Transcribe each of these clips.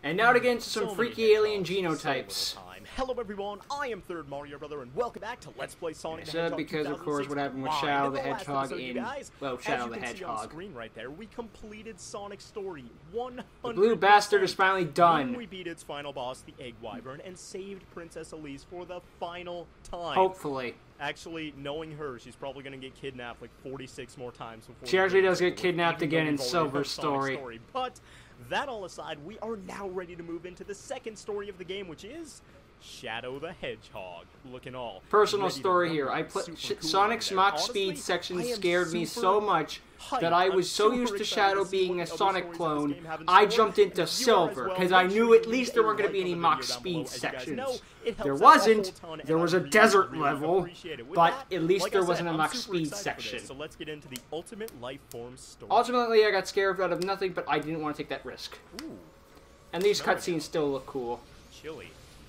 And now to get into some freaky alien genotypes. Hello everyone, I am Third Mario Brother, and welcome back to Let's Play Sonic the Hedgehog. Because of course what happened with Shadow the Hedgehog in, well, Shadow the Hedgehog. As you can see on screen right there, we completed Sonic's story 100%. The blue bastard is finally done. We beat its final boss, the Egg Wyvern, and saved Princess Elise for the final time. Hopefully. Actually, knowing her, she's probably going to get kidnapped like 46 more times before. She actually does get kidnapped again in Silver's story. But that all aside, we are now ready to move into the second story of the game, which is Shadow the Hedgehog. Looking all personal story here. Sonic's Mach Speed section scared me so much that I was so used to Shadow being a Sonic clone, I jumped into Silver, because I knew at least there weren't going to be any Mach Speed sections. There wasn't. There was a desert level, but at least there wasn't a Mach Speed section. So let's get into the Ultimate Life Form story. Ultimately, I got scared out of nothing, but I didn't want to take that risk. And these cutscenes still look cool. Chilly.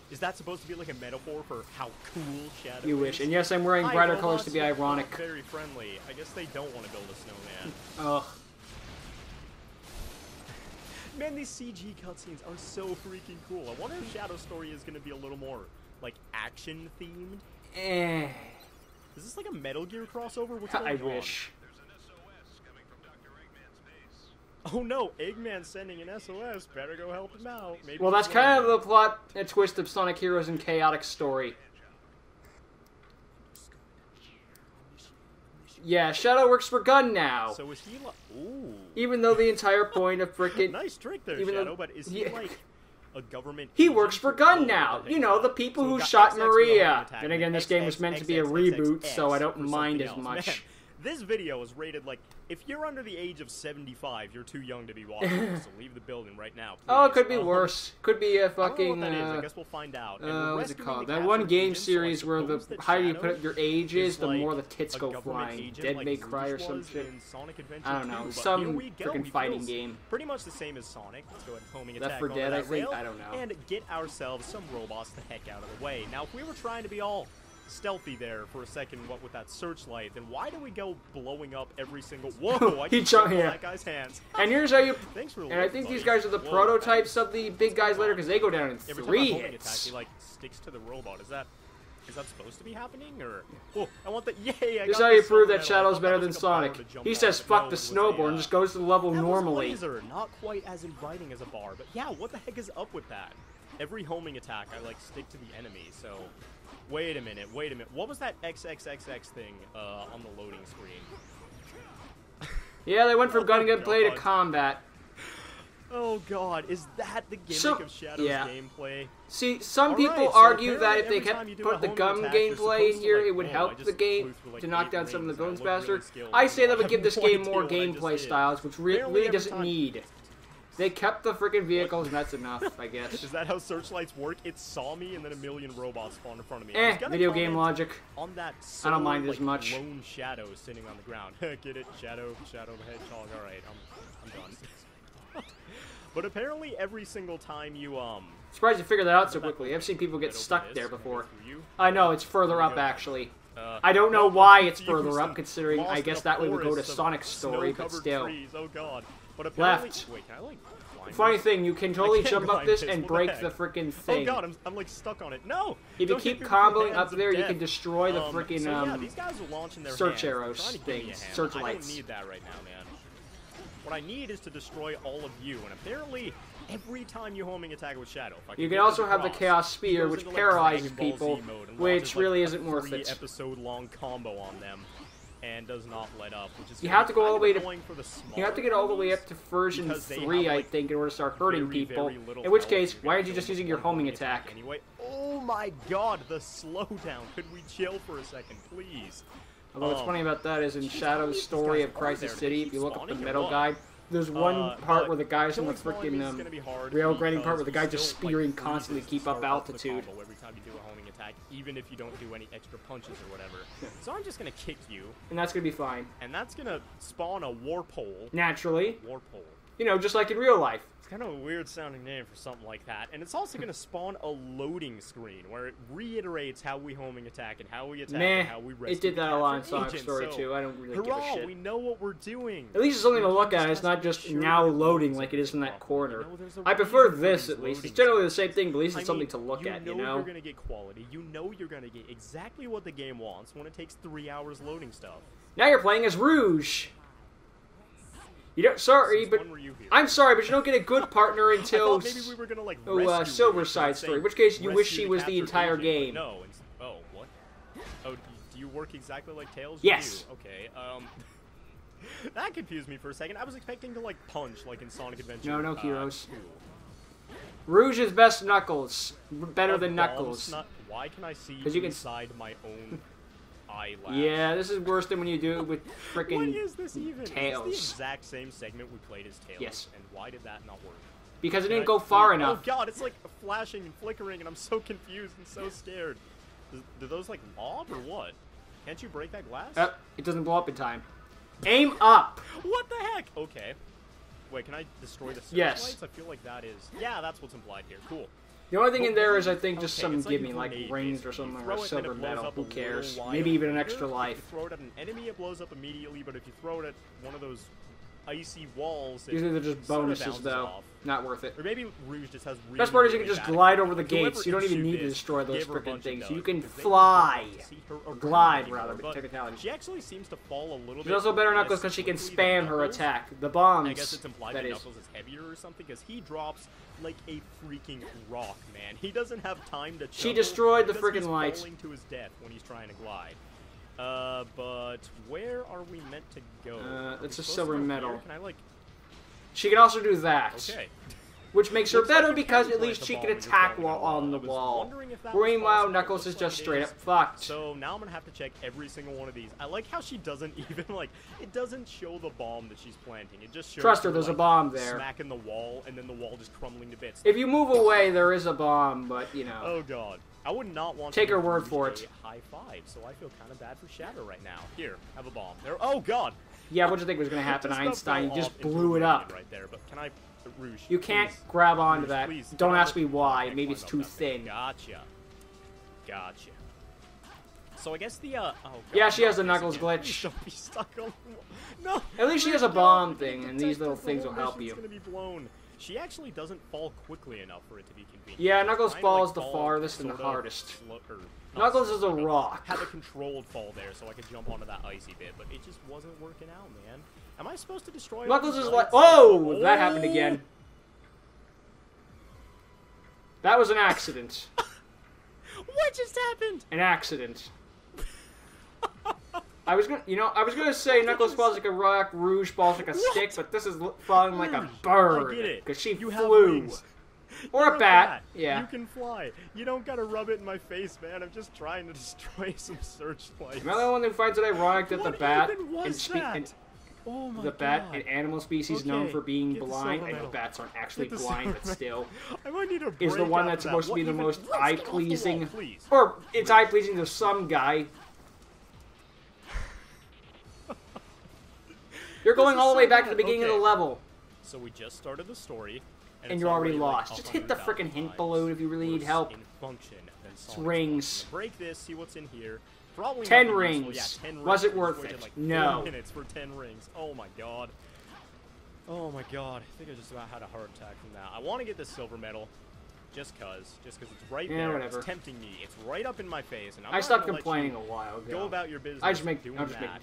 Is that supposed to be like a metaphor for how cool Shadow is? You wish. And yes, I'm wearing brighter colors to be ironic. Very friendly. I guess they don't want to build a snowman. Ugh. Man, these CG cutscenes are so freaking cool. I wonder if Shadow's story is going to be a little more, like, action-themed. Is this like a Metal Gear crossover? What's going on? I wish. Oh no, Eggman's sending an SOS. Better go help him out. Maybe well, that's kind of the plot and twist of Sonic Heroes and Chaotic Story. Yeah, Shadow works for Gun now. So is he like... Ooh. Even though the entire point of frickin'... Nice trick there, Shadow, but is he like a government... He works for Gun now. You know, the people who shot Maria. Then again, this game was meant to be a reboot, so I don't mind as much. This video is rated like, if you're under the age of 75, you're too young to be watching this, so leave the building right now, please. Oh, it could be worse. Could be a fucking, I don't know what that is. I guess we'll find out. What's it called? That one game series where the higher you put up your age is, the more the tits go flying. Dead May Cry or some shit. I don't know. Some freaking fighting game. Pretty much the same as Sonic. Let's go ahead and homing attack Left 4 Dead, I think? I don't know. And get ourselves some robots the heck out of the way. Now, if we were trying to be all stealthy there for a second, what with that searchlight, then why do we go blowing up every single... Whoa, I just jumped that guy's hands. And here's how you... Thanks for the and I think these guys are the prototypes of the big guys later, because they go down in 3 hits. He, like, sticks to the robot. Is that supposed to be happening, or... Oh, I want the... Yay, This is how you prove that Shadow's better than Sonic. He says fuck the snowboard and just goes to the level normally. Not quite as inviting as a bar, but yeah, what the heck is up with that? Every homing attack, I, like, stick to the enemy, so... Wait a minute. What was that XXXX thing on the loading screen? Yeah, they went from gunplay to combat. Oh god, is that the gimmick of Shadow's gameplay? See, some people argue that if they kept put the gun gameplay in here, it would help the game to knock down some of the buildings faster. I say that would give this game more gameplay styles, which really doesn't need. They kept the freaking vehicles, and that's enough, I guess. Is that how searchlights work? It saw me, and then a million robots spawned in front of me. Video game logic. On that I don't mind as much. Lone Shadow sitting on the ground. Get it? Shadow the Hedgehog. All right, I'm done. But apparently, every single time you surprised you figured that out so quickly. I've seen people get stuck there before. I know it's further up actually. I don't know why it's further up, considering I guess that way would go to Sonic's story, but still. Oh god. But left. Wait, can I, like, funny thing, you can totally jump up this and break the freaking thing. Oh god, I'm like stuck on it. No! If you keep comboing up there, you can destroy the freaking these guys are launching their search arrows things, searchlights. I don't need that right now, man. What I need is to destroy all of you, and apparently every time you homing attack with Shadow. You can also have the Chaos Spear, which paralyzes people, which really isn't worth it. Episode-long combo on them. And does not let up, which is you have to go all the way to you have to get all the way up to version 3, I think, in order to start hurting people. In which case, why aren't you just using your homing attack? Anyway, oh my god, the slowdown. Could we chill for a second, please? Although what's funny about that is in Shadow's story of Crisis City, if you look up the metal guide, there's one part where the guy's in the freaking rail grinding part where the guy's just spearing constantly to keep up altitude. Every time you do a homing attack, even if you don't do any extra punches or whatever. So I'm just gonna kick you. And that's gonna be fine. And that's gonna spawn a warp hole. Naturally. Warp hole. You know, just like in real life. It's kind of a weird sounding name for something like that. And it's also going to spawn a loading screen where it reiterates how we homing attack and how we attack and how we rescue. It did that a lot in Sonic agent, Story so, too. I don't really give hurrah, a shit. We know what we're doing. At least it's something to look at. It's not just now loading like it is in that corner. I prefer this at least. It's generally the same thing, but at least it's something to look at, you know? You're going to get quality. You know you're going to get exactly what the game wants when it takes 3 hours loading stuff. Now you're playing as Rouge. You don't. Sorry, but I'm sorry, but you don't get a good partner until maybe we were gonna, like, Silver Side Story. In which case, you wish she was the entire game. No. Oh, what? Oh, do you work exactly like Tails? Yes. Okay. That confused me for a second. I was expecting to like punch like in Sonic Adventure. No heroes. 2. Rouge is best Knuckles. Better than Knuckles. Why can I see inside my own eyelash? Yeah, this is worse than when you do it with frickin' What is this even? Tails. Is this the exact same segment we played as Tails? Yes. And why did that not work? Because it didn't go far enough. Oh god, it's like flashing and flickering and I'm so confused and so scared. Do those like lob or what? Can't you break that glass? It doesn't blow up in time. Aim up! What the heck? Okay. Wait, can I destroy the searchlights? I feel like that is... Yeah, that's what's implied here. Cool. The only thing in there is, I think, just some gimme, like rings or something, or silver metal. Who cares? Maybe even an extra life. If you throw it at an enemy, it blows up immediately, but if you throw it at one of those icy walls, usually they're just bonuses, though. Not worth it. Or maybe Rouge just has really, best part is you can just glide over the gates. You don't even need to destroy those frickin' things. You can fly. Or glide, rather, but technicality. She actually seems to fall a little bit. She's also better Knuckles because she can spam her attack. The bombs, I guess it's implied that Knuckles is heavier or something, because he drops like a freaking rock, man. He doesn't have time to She destroyed the frickin' lights. Falling to his death when he's trying to glide. But where are we meant to go? It's a silver metal. Can I, like... She can also do that. Okay. Which makes her better because at least she can attack while on the wall. Meanwhile, Knuckles is just straight up fucked. So now I'm gonna have to check every single one of these. I like how she doesn't even, like, it doesn't show the bomb that she's planting. It just shows Trust her, there's a bomb there. Smacking the wall, and then the wall just crumbling to bits. If you move away, there is a bomb, but, you know. Oh, God. I would not want to take her her word for it. High five, so I feel kind of bad for Shadow right now. Here, have a bomb. There. Oh, God. Yeah, what did you think was going to happen, Einstein? You just blew it up. Right there, but can I... Rouge, you can't grab onto Rouge, that. Please. Don't ask me why. Maybe it's too thin. Gotcha. So I guess the, oh, God, yeah, she has the Knuckles glitch. Please don't be stuck on... No! At least she has a bomb thing, and these little things will help you. Gonna be blown. She actually doesn't fall quickly enough for it to be convenient. Yeah, Knuckles falls the farthest and the hardest. Knuckles is a rock. Have a controlled fall there so I could jump onto that icy bit, but it just wasn't working out, man. Am I supposed to destroy Knuckles is like... Oh! That happened again. That was an accident. What just happened? An accident. I was gonna say Knuckles falls like a rock, Rouge falls like a stick, but this is falling like a bird. I get it. Because she flew. Or a bat. Yeah. You can fly. You don't gotta rub it in my face, man. I'm just trying to destroy some searchlights. Am I the one who finds it ironic that the bat and the bat, an animal species known for being blind, I know bats aren't actually blind, but still, is the one that's supposed to be the most eye-pleasing, or it's eye-pleasing to some guy. You're going all the way back to the beginning of the level. So we just started the story. And you're already lost. Just hit the frickin' hint balloon if you really need help. It's rings. Break this, see what's in here. 10 rings. Yeah, 10 rings. Was it worth it? Like no. 4 minutes for 10 rings. Oh my god. Oh my god. I think I just about had a heart attack from that. I want to get this silver medal. Just cause it's right there. Whatever. It's tempting me. It's right up in my face, and I stopped complaining a while ago. Go about your business. I just make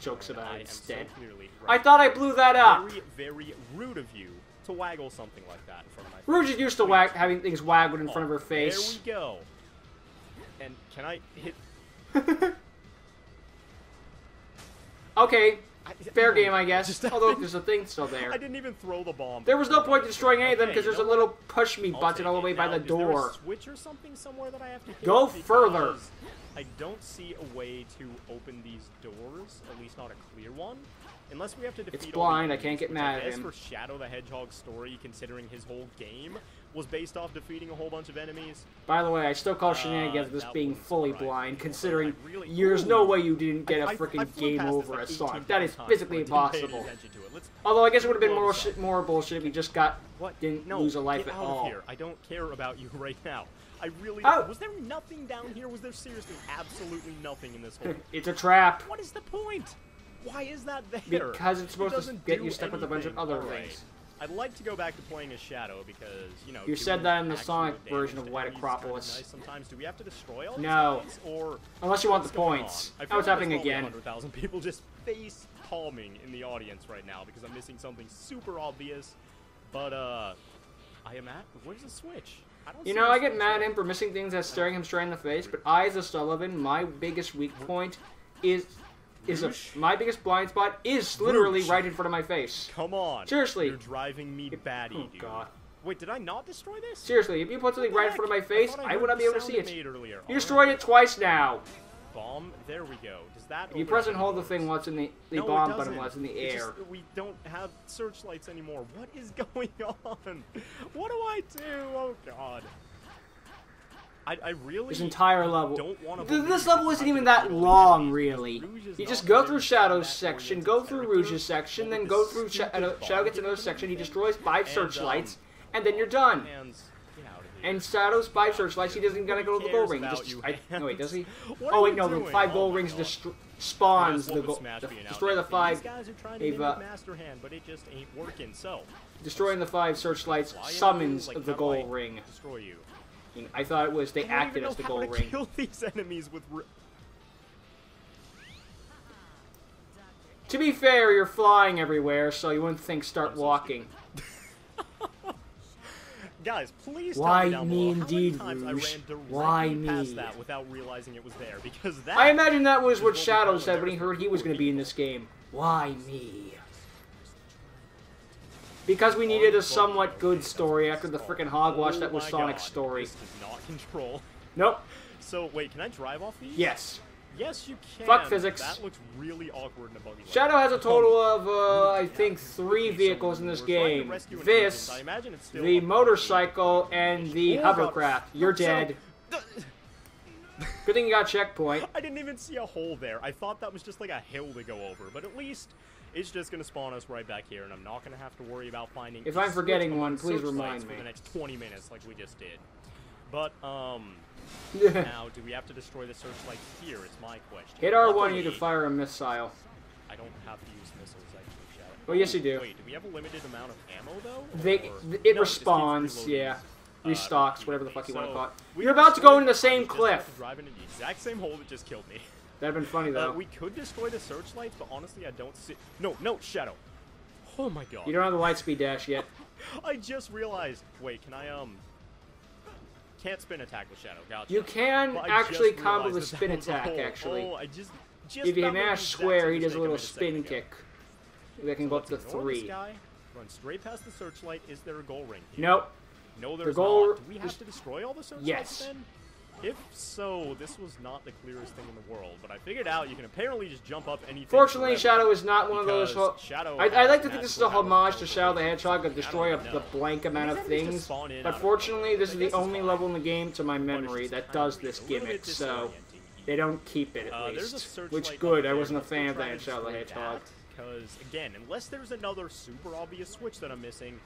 jokes about it instead. So right. I thought I blew that up. Very, very rude of you to waggle something like that in front of my face. Rouge is used to having things waggled in front of her face. There we go. And can I hit? Okay. Fair game, I guess. Although there's a thing still there. I didn't even throw the bomb. There was no point in destroying any of them because there's a little push me button all the way by the door. Is there a switch or something somewhere that I have to hit? Go further. I don't see a way to open these doors, at least not a clear one. Unless we have to defeat It's blind, I can't get mad at him. For Shadow the Hedgehog story, considering his whole game was based off defeating a whole bunch of enemies. By the way, I still call shenanigans this being fully blind, considering there's no way you didn't get a freaking game over as Sonic. That is physically impossible. Although I guess it would have been more bullshit if you just didn't lose a life at all. Here. I don't care about you right now. I really... Was there nothing down here? Was there seriously absolutely nothing in this hole? It's a trap. What is the point? Why is that there? Because it's supposed to get you stuck with a bunch of other things. I'd like to go back to playing as Shadow because, you know... You said that in the Sonic version of White Acropolis. Nice sometimes. Do we have to destroy all No. these or unless you want the points. That was happening again. 100,000 people just face palming in the audience right now because I'm missing something super obvious. But, I am at... Where's the switch? You know, I get mad at him for missing things that's staring him straight in the face, but I, as a Sullivan, my biggest weak point my biggest blind spot is literally right in front of my face. Come on. Seriously. You're driving me batty, oh, dude. God. Wait, did I not destroy this? Seriously, if you put something right in front of my face, I would not be able to see it. Earlier. You destroyed it twice now. Bomb, there we go. Does that if you press and hold the thing once in the bomb button once in the air. We don't have searchlights anymore. What is going on? What do I do? Oh, God. I really this entire level. Don't want to this level isn't even that long, really. You just go through Shadow's section, go through Rouge's section, then go through Shadow gets another section, he destroys 5 searchlights, and then you're done. And Shadow's 5 searchlights, he doesn't gotta go to the gold ring. No, wait, does he? Oh wait, no, the 5 gold rings spawns the gold. Destroy the 5. Master hand, but it just ain't working. So destroying the 5 searchlights summons the gold ring. Destroy you. I thought it was they acted as the gold ring. Kill these enemies with. To be fair, you're flying everywhere, so you wouldn't think start walking. Guys, please why tell me down below indeed, how many times I ran why directly past me? that without realizing it was there, because that. I imagine that was what Shadow said when he heard he was going to be in this game. Why me? Because we needed a somewhat good story after the frickin' hogwash that was Sonic's story. This does not control. Nope. So, wait, can I drive off these? Yes. Yes, you can. Fuck physics. That looks really awkward in a buggy. Shadow has a total of, I think, 3 vehicles in this game. This, the motorcycle, and the hovercraft. You're dead. Good thing you got a checkpoint. I didn't even see a hole there. I thought that was just like a hill to go over, but at least it's just going to spawn us right back here, and I'm not going to have to worry about finding... If I'm forgetting one, please remind me. ...for the next 20 minutes like we just did. But, now, do we have to destroy the searchlight here? It's my question. Hit R1, you can fire a missile. I don't have to use missiles, actually, Shadow. Oh, yes, you do. Wait, do we have a limited amount of ammo, though? It respawns, yeah. Restocks, whatever the fuck you want to call it. You're about to go into the same cliff. Driving into the exact same hole that just killed me. That'd been funny, though. We could destroy the searchlights, but honestly, I don't see... No, Shadow. Oh my god. You don't have the light speed dash yet. I just realized... Wait, can I, Can't spin attack with Shadow. Gotcha. You can actually combo the spin attack, actually. Oh, I just if you mash square, he does a little spin kick. That can go up to 3. Run straight past the searchlight. Is there a goal ring here? Nope. No, there's not. Do we have to destroy all the searchlights then? If so, this was not the clearest thing in the world, but I figured out you can apparently just jump up anything. Fortunately, Shadow is not one of those... I like to think this is a homage to Shadow the Hedgehog of destroy the blank amount of things, but fortunately, this is the only level in the game, to my memory, that does this gimmick, so they don't keep it, at least. Which, good, I wasn't a fan of that in Shadow the Hedgehog. Because, again, unless there's another super obvious switch that I'm missing,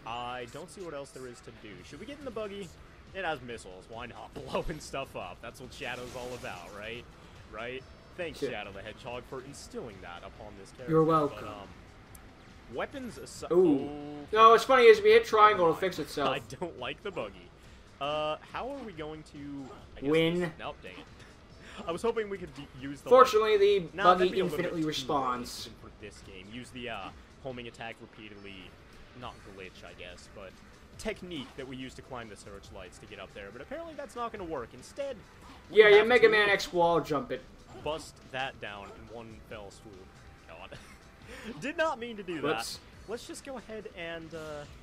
I don't see what else there is to do. Should we get in the buggy? It has missiles. Why not? Blowing stuff up. That's what Shadow's all about, right? Right? Thanks, Shadow the Hedgehog, for instilling that upon this character. You're welcome. But, weapons aside... Ooh. No, what's funny is if you hit triangle, it'll fix itself. I don't like the buggy. How are we going to... Win. Nope, dang it. I was hoping we could use the... Fortunately, the buggy infinitely respawns. For this game. Use the homing attack repeatedly. Not glitch, I guess, but... technique that we use to climb the searchlights to get up there, but apparently that's not going to work. Instead, yeah, you Mega Man X wall jump it. Bust that down in one fell swoop. God. Did not mean to do that. Let's just go ahead and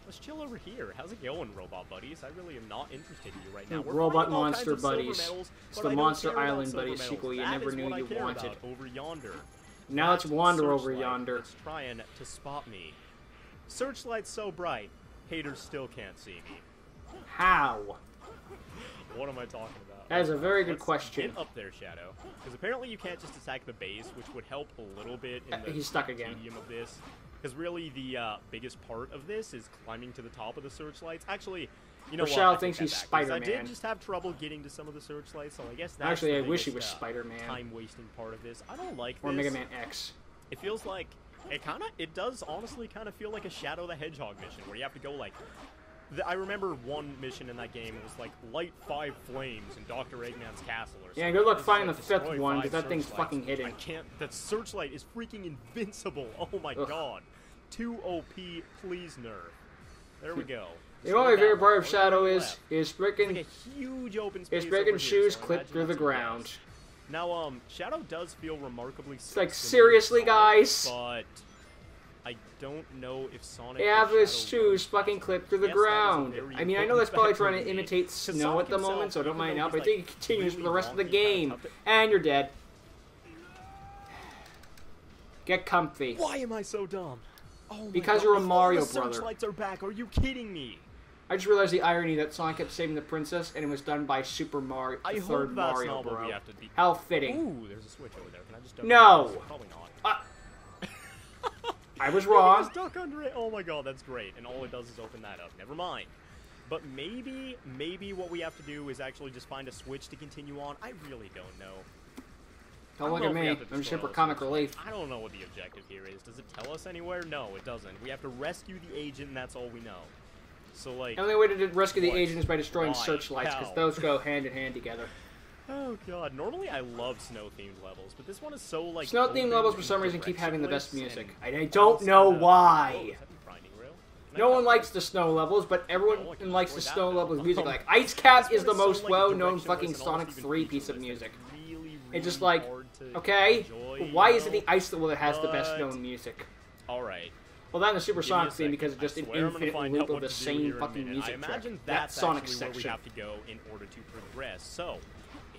let's chill over here. How's it going, Robot Buddies? I really am not interested in you right now. We're Robot Monster Buddies. It's the Monster Island Buddies sequel you never knew you wanted. Over yonder. Now let's wander over yonder. It's trying to spot me. Searchlight's so bright. Haters still can't see me. I talking about? That is a very good Let's question. Get up there, Shadow. Because apparently you can't just attack the base, which would help a little bit in the He's stuck again. medium of this. Because really the biggest part of this is climbing to the top of the searchlights. Actually, you know Rochelle what? thinks he's Spider-Man. I did just have trouble getting to some of the searchlights, so I guess that's Actually, the I wish he biggest, was Spider-Man. time-wasting part of this. I don't like Or this. Mega Man X. It feels like it does honestly kind of feel like a Shadow the Hedgehog mission where you have to go like. I remember one mission in that game was like light 5 flames in Dr. Eggman's castle or something. Yeah, good luck It's finding like, the 5th destroy one, 5 because that thing's searchlights. fucking hidden. I can't. That searchlight is freaking invincible. Oh my god. 2 OP, please nerf. There we go. You know what my favorite part of Shadow left. is Like freaking a huge open space is over freaking here, shoes so I clipped imagine through the that's a ground. yes. Now, Shadow does feel remarkably It's like, similar to seriously, Sonic, guys? But I don't know if Sonic. They have or his Shadow shoes fucking clipped through the Yes, that is a ground. very I mean, I know important that's probably fact trying for to me. imitate 'Cause snow Sonic at the moment, himself, so I don't even mind though now, but I he's, think like, it continues for really the rest of the wonky, kinda game. tough to- And you're dead. Get comfy. Why am I so dumb? Oh my Because God, you're a all Mario the brother. Searchlights are back. Are you kidding me? I just realized the irony that Sonic kept saving the princess, and it was done by Super Mario, I the hope third that's Mario not what bro. we have to be. How fitting. Ooh, there's a switch over there. Can I just duck No. under it? Probably not. I was You can wrong. just duck under it. Oh my god, that's great. And all it does is open that up. Never mind. But maybe what we have to do is actually just find a switch to continue on. I really don't know. Don't I look don't at know if we me. have to I'm destroy just for all comic the relief. I don't know what the objective here is. Does it tell us anywhere? No, it doesn't. We have to rescue the agent, and that's all we know. So, like... The only way to rescue the What? agent is by destroying Why? searchlights, because How? those go hand in hand together. Oh god, normally I love snow-themed levels, but this one is so, like... Snow-themed open levels, for and some reason, keep having the best directionless music. and I don't know Oh, is why. that the grinding rail? Can I No cut one that? likes the snow levels, but everyone Oh, I can likes the destroy snow that now. levels music. Oh. Like, Ice Cap This is one the most so, like, well-known directionless fucking and Sonic almost 3 even piece of featureless. music. Really, It's just really like, hard to okay, enjoy, but why you is it the know? Ice that has the best But- known music? Alright. Well, that and the Super Give me a Sonic theme second. because it's just I an swear I'm gonna infinite find loop out of what the to do same here in a fucking minute. music I imagine track. That that's Sonic actually where we section. have to go in order to progress. So,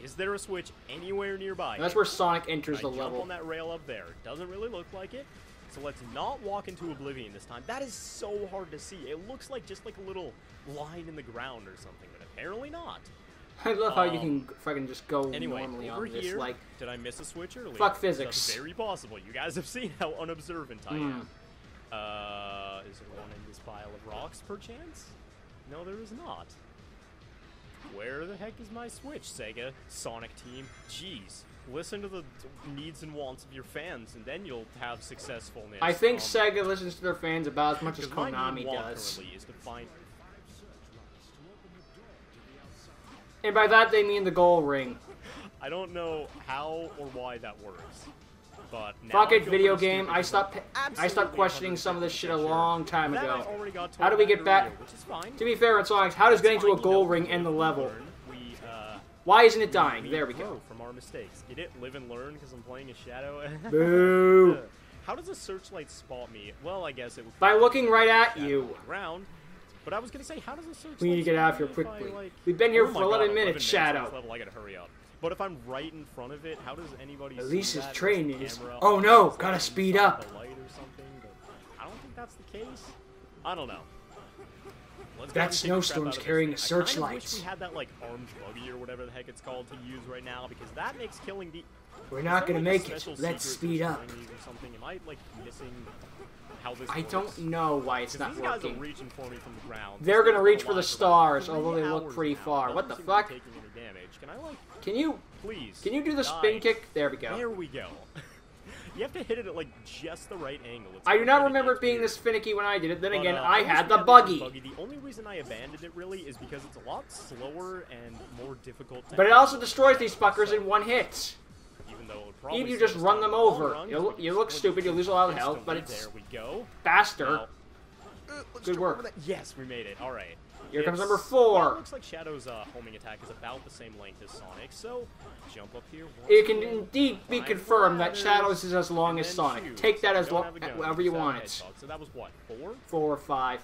is there a switch anywhere nearby? And that's where Sonic enters Can the I jump level. on that rail up there? Doesn't really look like it. So let's not walk into oblivion this time. That is so hard to see. It looks like just like a little line in the ground or something, but apparently not. I love how you can fucking just go Anyway, normally over on this. here, Like, did I miss a switch earlier? fuck physics. That's very possible. You guys have seen how unobservant I am. Is there one in this pile of rocks, perchance? No, there is not. Where the heck is my switch, Sega? Sonic Team? Jeez. Listen to the needs and wants of your fans, and then you'll have successfulness. I think Sega listens to their fans about as much as 'cause my Konami main want does. currently is to find... And by that they mean the goal ring. I don't know how or why that works. But now Fuck I it, feel video pretty game. stupid I 'cause stopped I'm I stopped questioning some of this shit a long time That I ago. already got told How do we that get back- earlier, which is fine. To be fair, on Sonic, how does getting to a goal ring end the level? Why isn't it dying? There we go. From our mistakes. Get it? Live and learn because I'm playing a shadow. Boo. How does a searchlight spot me? Well, I guess it would By looking right at shadow you. on the ground. But I was gonna say, how does a searchlight? We need to get out of here spot me if quickly. I, like... We've been here Oh for my 11 God, minutes, on Shadow. this level, I gotta hurry up. But if I'm right in front of it, how does anybody see Elise's that? train Unless the is- camera oh no, is, gotta like, speed inside up. the light or something, but I don't think that's the case. I don't know. Let's go That ahead and take the crap snowstorm's out of this carrying thing. a I kind of searchlight. wish we had that like armed buggy or whatever the heck it's called to use right now because that makes killing the. We're Is not there, gonna like, a make it. special Let's secret speed for up. shinies or something? Am I like missing how this I works? don't know why it's 'Cause not these guys are working. reaching for me from the ground. They're This gonna thing's reach been for the alive for stars, about although they 3 look hours pretty now. far. It What the doesn't seem to fuck? be taking any damage. Can I like Can please? you do the spin Die. kick? There we go. There we go. You have to hit it at like just the right angle. It's I do not pretty remember gets it being weird. this finicky when I did it. Then But, again, I I wish had we the buggy. The only reason I abandoned it really is because it's a lot slower and more difficult to But it handle. also destroys these fuckers So, in one hit. even though it would probably Even if you save just us run time them in the long over. run, You we look- can you look just stupid, you lose a lot of health, but instantly- it's there we go. faster. Now, let's Good jump work. over that. Yes, we made it. All right. Here comes It's- number Yeah, 4. it looks like Shadow's homing attack is about the same length as Sonic, so jump up here. Once It can again, indeed be climb confirmed that ladders, Shadows is as long and as then Sonic. shoot. Take that as Don't long, have a gun, however you just have want a it. hedgehog. So that was what, 4? 4 or 5.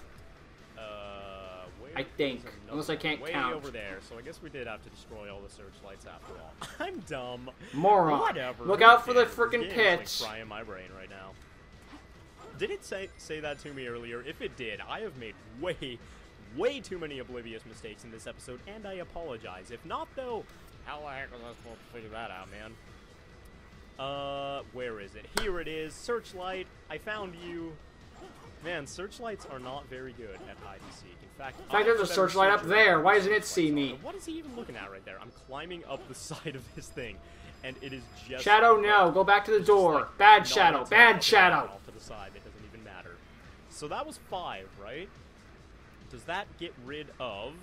Where I think, is another unless I can't one? Way count. over there, so I guess we did have to destroy all the searchlights after all. I'm dumb. Moron. Whatever. Look who out for the cares? frickin' This game's, pits. Like, frying my brain right now. Did it say that to me earlier? If it did, I have made way, way too many oblivious mistakes in this episode, and I apologize. If not, though, how the heck was I supposed to figure that out, man? Where is it? Here it is. Searchlight, I found you. Man, searchlights are not very good at hide and seek. In fact, there's a searchlight up there. Why doesn't it see me? What is he even looking at right there? I'm climbing up the side of this thing, and it is just... Shadow, no. Go back to the door. Bad Shadow. Bad Shadow. Off to the side. It doesn't even matter. So that was 5, right? Does that get rid of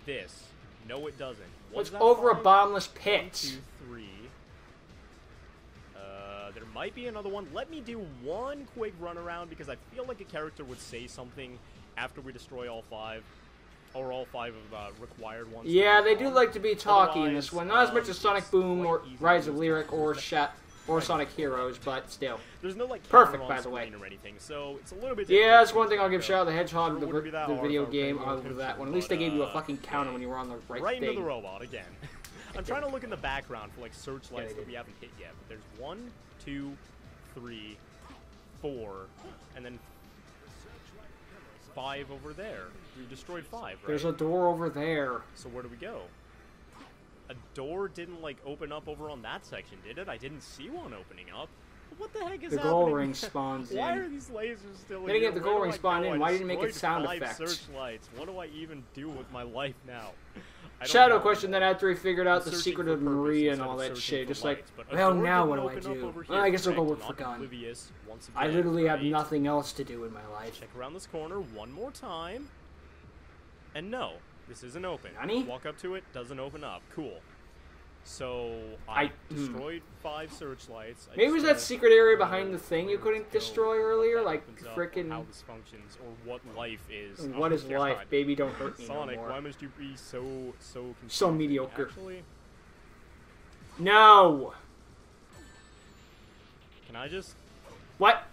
this? No, it doesn't. What's over 5? A bottomless pit? 1, 2, 3. There might be another one. Let me do one quick run around because I feel like a character would say something after we destroy all 5. Or all 5 of the required ones. Yeah, they do like to be talky in this one. Not as much as Sonic Boom or Rise of Lyric or Sonic Heroes, but still. There's no like perfect, by the way. Or anything, so it's a little bit. Yeah, that's one thing I'll give Shadow the Hedgehog, the video game, over that one. At least they gave you a fucking counter when you were on the right thing. Right into the robot again. I'm trying to look in the background for like searchlights that we haven't hit yet. But there's 1, 2, 3, 4, and then 5 over there. We destroyed 5, right? There's a door over there. So where do we go? A door didn't, like, open up over on that section, did it? I didn't see one opening up. What the heck is happening? The goal ring spawns in. Why are these lasers still in here? They didn't get the goal ring spawned in. Why didn't you make it sound 5 effects? Searchlights. What do I even do with my life now? Shadow questioned that after he figured out the secret of Maria and all that shit. Just like, well, now what do I do? Well, I guess I'll go work for Gun. I literally have nothing else to do in my life. Check around this corner one more time. And no, this isn't open. Nani? Walk up to it, doesn't open up. Cool. So, I destroyed 5 searchlights. Maybe it was that secret area behind the thing you couldn't destroy earlier? Like, frickin'... How this functions, or what life is. What is life? Baby, don't hurt me Sonic, no more. why must you be so So mediocre. Actually, no! Can I just... What?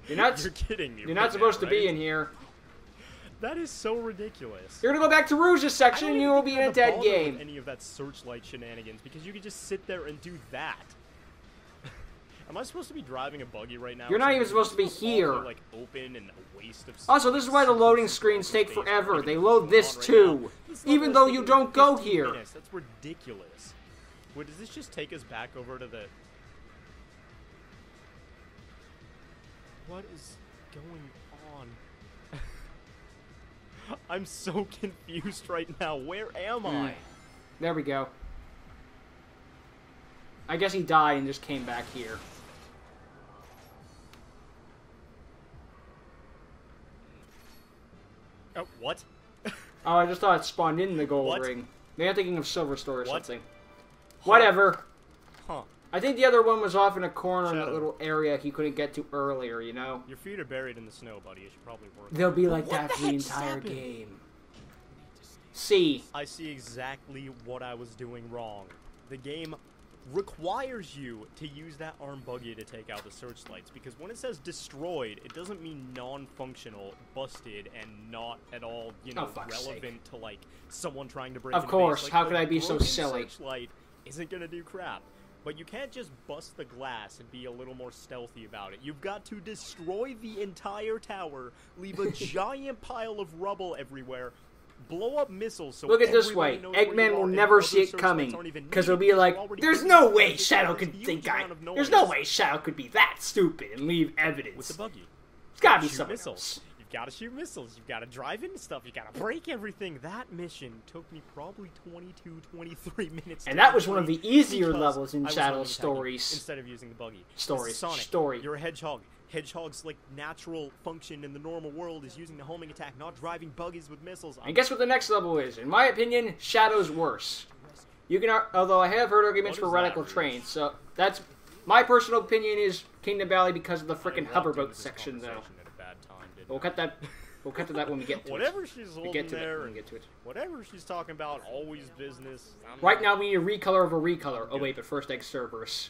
You're not... You're kidding me. You're not supposed to be in here. That is so ridiculous. You're gonna go back to Rouge's section and you will be in a dead game. Any of that searchlight shenanigans because you could just sit there and do that. Am I supposed to be driving a buggy right now? You're not even supposed to be here. Like open and a waste of. Also, this is why the loading screens take forever. They load this too, even though you don't go here. That's ridiculous. Wait, does this just take us back over to the? What is going on? I'm so confused right now. Where am I? There we go. I guess he died and just came back here. Oh, what? Oh, I just thought it spawned in the gold ring. Maybe I'm thinking of Silver Store or something. Whatever. Huh. I think the other one was off in a corner in that little area he couldn't get to earlier, you know? Your feet are buried in the snow, buddy. You should probably work. They'll be like that for the entire game. See. I see exactly what I was doing wrong. The game requires you to use that arm buggy to take out the searchlights, because when it says destroyed, it doesn't mean non-functional, busted, and not at all, you know, relevant to, like, someone trying to break Of course, like, how could I be so silly? Searchlight isn't gonna do crap. But you can't just bust the glass and be a little more stealthy about it. You've got to destroy the entire tower, leave a giant pile of rubble everywhere, blow up missiles so look at this way. Eggman will never see it coming, because he'll be like, there's no way Shadow could think there's no way Shadow could be that stupid and leave evidence. With the buggy. It's gotta be something else. You've got to shoot missiles. You've got to drive into stuff. You've got to break everything. That mission took me probably 22, 23 minutes. And that was one of the easier levels in Shadow's stories. Instead of using the buggy. Sonic. You're a hedgehog. Hedgehog's like natural function in the normal world is using the homing attack, not driving buggies with missiles. And guess what the next level is? In my opinion, Shadow's worse. You can, although I have heard arguments for Radical Train, so that's my personal opinion is Kingdom Valley because of the frickin' hoverboat section, though. We'll cut that. We'll cut to that when we get to whatever it. She's holding there, when we get to it. Whatever she's talking about, always business. Right now, we need a recolor of a recolor. Oh wait, but first egg Cerberus.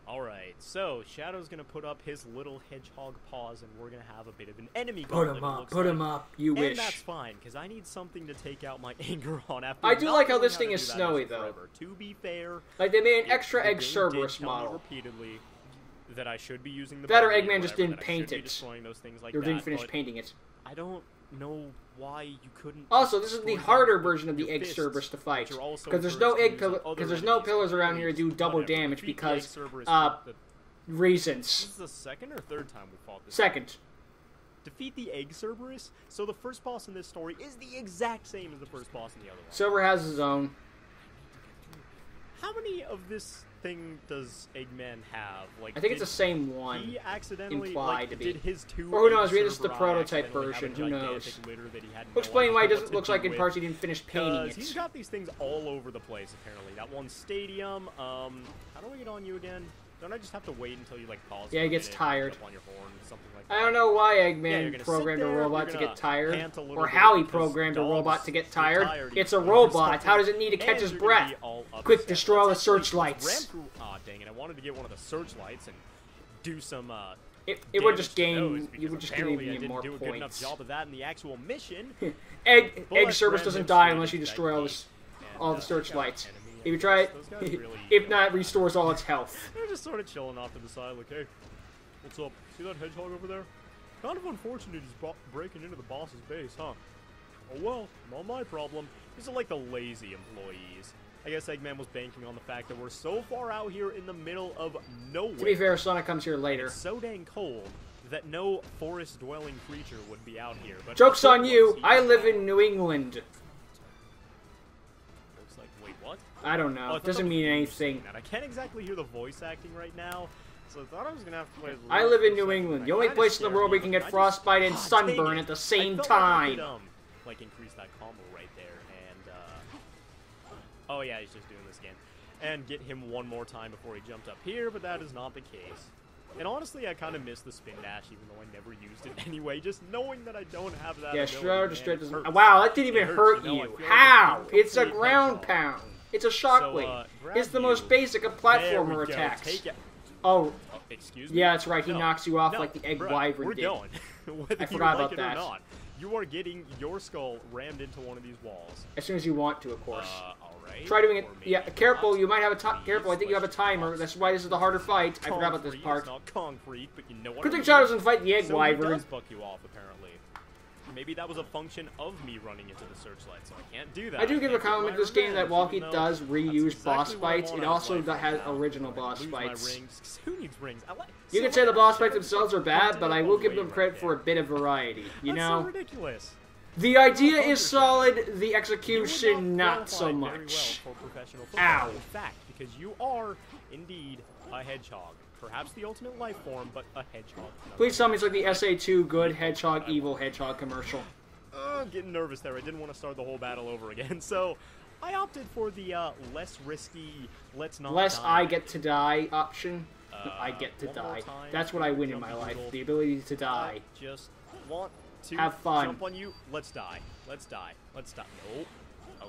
Alright, so Shadow's gonna put up his little hedgehog paws, and we're gonna have a bit of an enemy gauntlet. Put him up, you wish. And that's fine, because I need something to take out my anger on after. I do like how this thing is snowy, though. To be fair, like they made an extra egg Cerberus model. Repeatedly that I should be using the That or bunny Eggman just whatever, didn't that I paint should be it. destroying those things like Or didn't that, finish but painting it. I don't know why you couldn't. Also, this is the destroy harder them version of with the your egg fists, Cerberus to fight, which are also because there's no encouraged egg to use on because other there's no enemies, pillars around like here to do double whatever. damage Defeat the egg because Cerberus with the- reasons. This is the second or third time we fought this. Second. Defeat the egg Cerberus. So the first boss in this story is the exact same as the first boss in the other one. Silver has his own. How many of this thing does Eggman have? Like, I think it's the same one. He accidentally implied to be. did his two. Or who knows? Maybe this is the Cerberai prototype accidentally have a version. Who knows? gigantic litter that he had no We'll explain why it idea doesn't what look to like do in with. parts he didn't finish painting it. He's got these things all over the place, apparently. That one stadium, how do we get on you again? Don't I just have to wait until you, like, pause? Yeah, he for a gets minute, tired. up on your horn, something like that? I don't know why Yeah, you're Eggman gonna programmed sit a there, robot you're to gonna get tired, pant a little or bit how he because programmed a robot dogs to get get tired. tired It's a eating robot. something. How does it need to catch And his you're gonna be breath? all Quick, upset. destroy all the Let's actually searchlights. ram through- Aw, dang it! I wanted to get one of the searchlights and do some. It would damage just to those gain. You because would just give apparently I me didn't more do a good enough points. job of that in the actual mission. Egg Bullet Cerberus ran doesn't him die straight unless you into that destroy all gate, the and, searchlights. enemy If you try those guys it, really- if not, restores all its health. They're just sort of chilling off to the side, like, hey, what's up? See that hedgehog over there? Kind of unfortunate he's breaking into the boss's base, huh? Oh well, not my problem. These are like the lazy employees. I guess Eggman was banking on the fact that we're so far out here in the middle of nowhere. To be fair, Sonic comes here later. It's so dang cold that no forest-dwelling creature would be out here. But Joke's on you. he- I live in New England. Looks like, wait, what? I don't Oh, know. I It thought doesn't that was mean you anything. saying that. I can't exactly hear the voice acting right now, so I thought I was gonna have to play. I live in New England, the only place in the world where you can get frostbite and sunburn at the same time. Like increase that combo right there, and oh yeah, he's just doing this again, and get him one more time before he jumped up here, but that is not the case. And honestly, I kind of miss the spin dash, even though I never used it anyway. Just knowing that I don't have that. Yeah, ability, Shroud man, Straight it doesn't. hurts. Wow, that didn't even It hurt hurts, you know, I you. feel like How? a It's a complete ground hedgehog. pound. It's a So, shockwave. grab It's the most you. basic of There platformer we go. attacks. Take it. Oh, Excuse me? yeah, that's right. He No. knocks you off No, like the Egg bruh, Wyvern we're did. going. Whether I you forgot like about it that. or not, you are getting your skull rammed into one of these walls. As soon as you want to, of course. Alright. Try doing it. Or maybe Yeah, careful. not. You might have a Please, careful. I think you have a let's timer. just That's why this is the harder fight. I forgot about this Concrete, part. It's not concrete, but you know what Good I thing mean. Shadow doesn't fight the Egg So he Wyvern. does buck you off, apparently. Maybe that was a function of me running into the searchlight, so I can't do that. I do give a can't get compliment my to this game that revenge, while he even though does that's reuse exactly boss what I fights, want it out of also life right has now. original I boss lose my fights. rings. Who needs rings? You can say the boss fights themselves are bad, but I will give them credit for a bit of variety. You That's know? so ridiculous. The idea is solid, the You would execution not so qualify very much. well for professional football, Ow. in fact, because you are indeed a hedgehog. Perhaps the ultimate life form, but a hedgehog. Please tell me it's like the SA2 good hedgehog, evil hedgehog commercial. I'm getting nervous there. I didn't want to start the whole battle over again, so I opted for the less risky, let's not Less die I get to die option. I get to one more die. time. That's what I win in my Jumpy life. doodle. The ability to die. I just want to Have fun. jump on you. Let's die. Let's die. Let's die. Nope.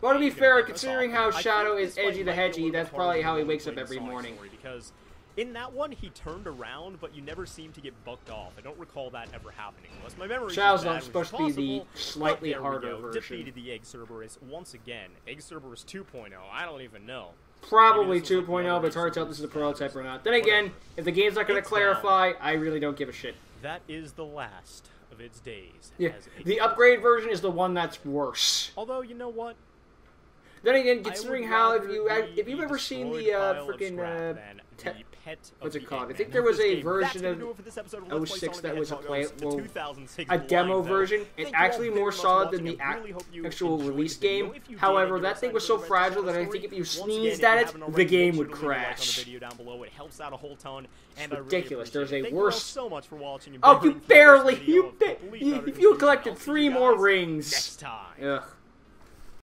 Well, to be Okay, fair, you're gonna considering fuck us how off. I Shadow think is this fight edgy the might be a hedgy, little that's bit probably harder how he than wakes when up we every played the Sonic morning. story, because in that one, he turned around, but you never seemed to get bucked off. I don't recall that ever happening. Unless my memory Shadow's is bad, not supposed to be the possible, slightly but there we harder go. version. Defeated the Egg Cerberus once again. Egg Cerberus 2.0. I don't even know. Probably Maybe this was like 2.0, another but it's hard to tell if this is a prototype or not. Then again, Whatever. if the game's not going to It's clarify, I really don't give a shit. That is the last of its days. Yeah, as a the upgrade version is the one that's worse. Although, you know what? Then again, I considering would how if rather you've be ever seen destroyed the pile of freaking scrap than the pet of what's it the called? I Eggman. think there was This a game. version That's gonna of do it for this episode of Let's Play 06 Sonic that the was a Hedgehog, well, 2006 a demo blind version. vote. It's Thank you all actually very more much for solid watching. than the I really hope you actual enjoyed release the video. game. If you did, However, give that us thing a was so red fragile that I story. think if you Once again, sneezed if at you it, haven't the already, game make would sure to leave a like on the crash. video down below. It helps out a whole ton, and Ridiculous. I There's really a appreciate it. worse- Thank you all so much for watching. and Oh, bearing you through this barely! video of complete utter If you confusion. collected I'll see 3 you more guys rings. next time. Ugh.